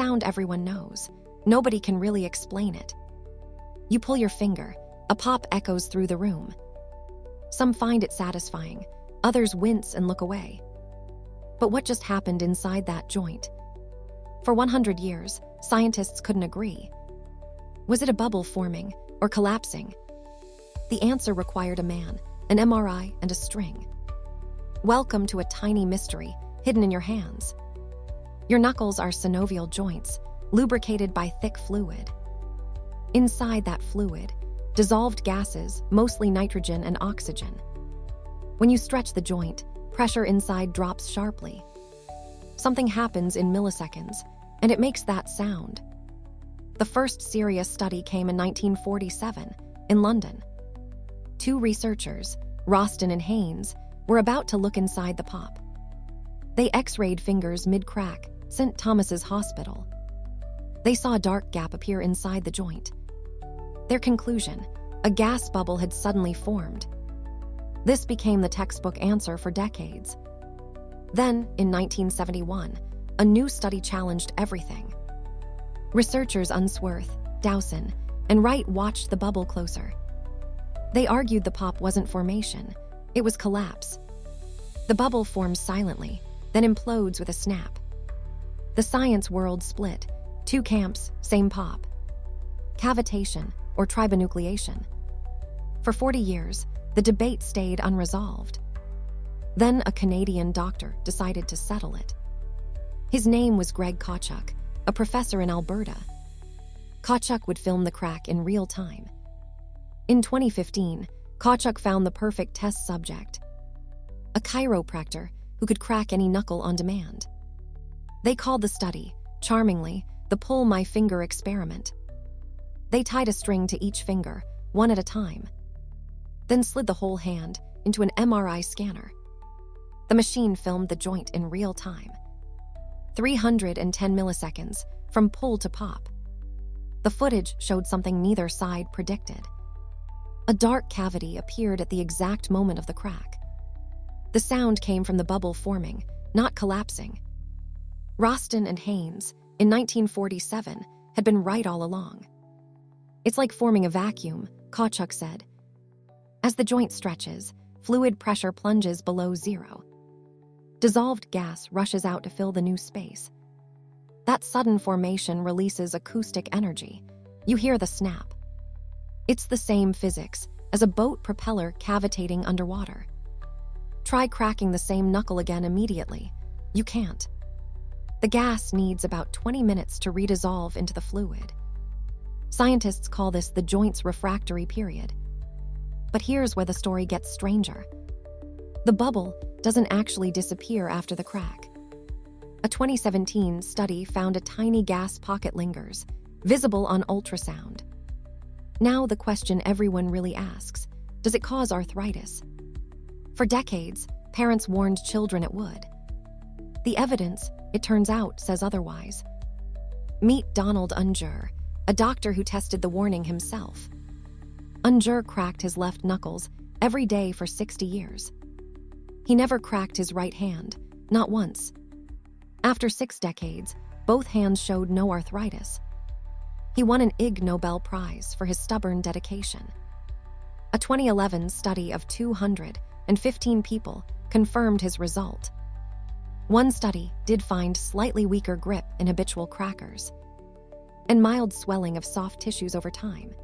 sound everyone knows. Nobody can really explain it. You pull your finger, a pop echoes through the room. Some find it satisfying, others wince and look away. But what just happened inside that joint? For 100 years, scientists couldn't agree. Was it a bubble forming or collapsing? The answer required a man, an MRI, and a string. Welcome to a tiny mystery hidden in your hands. Your knuckles are synovial joints, lubricated by thick fluid. Inside that fluid, dissolved gases, mostly nitrogen and oxygen. When you stretch the joint, pressure inside drops sharply. Something happens in milliseconds, and it makes that sound. The first serious study came in 1947 in London. Two researchers, Roston and Haines, were about to look inside the pop. They x-rayed fingers mid-crack, St. Thomas's Hospital. They saw a dark gap appear inside the joint. Their conclusion: a gas bubble had suddenly formed. This became the textbook answer for decades. Then, in 1971, a new study challenged everything. Researchers Unsworth, Dowson, and Wright watched the bubble closer. They argued the pop wasn't formation, it was collapse. The bubble forms silently, then implodes with a snap. The science world split. Two camps, same pop. Cavitation or tribonucleation. For 40 years, the debate stayed unresolved. Then a Canadian doctor decided to settle it. His name was Greg Kawchuk, a professor in Alberta. Kawchuk would film the crack in real time. In 2015, Kawchuk found the perfect test subject: a chiropractor who could crack any knuckle on demand. They called the study, charmingly, the Pull My Finger experiment. They tied a string to each finger, one at a time, then slid the whole hand into an MRI scanner. The machine filmed the joint in real time. 310 milliseconds, from pull to pop. The footage showed something neither side predicted. A dark cavity appeared at the exact moment of the crack. The sound came from the bubble forming, not collapsing. Roston and Haines, in 1947, had been right all along. It's like forming a vacuum, Kawchuk said. As the joint stretches, fluid pressure plunges below zero. Dissolved gas rushes out to fill the new space. That sudden formation releases acoustic energy. You hear the snap. It's the same physics as a boat propeller cavitating underwater. Try cracking the same knuckle again immediately. You can't. The gas needs about 20 minutes to redissolve into the fluid. Scientists call this the joint's refractory period. But here's where the story gets stranger. The bubble doesn't actually disappear after the crack. A 2017 study found a tiny gas pocket lingers, visible on ultrasound. Now the question everyone really asks: does it cause arthritis? For decades, parents warned children it would. The evidence, it turns out, says otherwise. Meet Donald Unjur, a doctor who tested the warning himself. Unjur cracked his left knuckles every day for 60 years. He never cracked his right hand, not once. After 6 decades, both hands showed no arthritis. He won an Ig Nobel Prize for his stubborn dedication. A 2011 study of 215 people confirmed his result. One study did find slightly weaker grip in habitual crackers and mild swelling of soft tissues over time.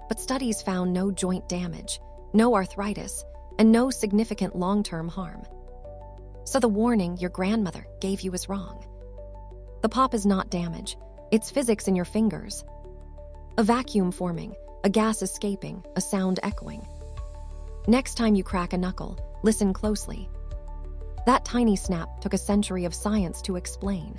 But studies found no joint damage, no arthritis, and no significant long-term harm. So the warning your grandmother gave you is wrong. The pop is not damage, it's physics in your fingers. A vacuum forming, a gas escaping, a sound echoing. Next time you crack a knuckle, listen closely. That tiny snap took a century of science to explain.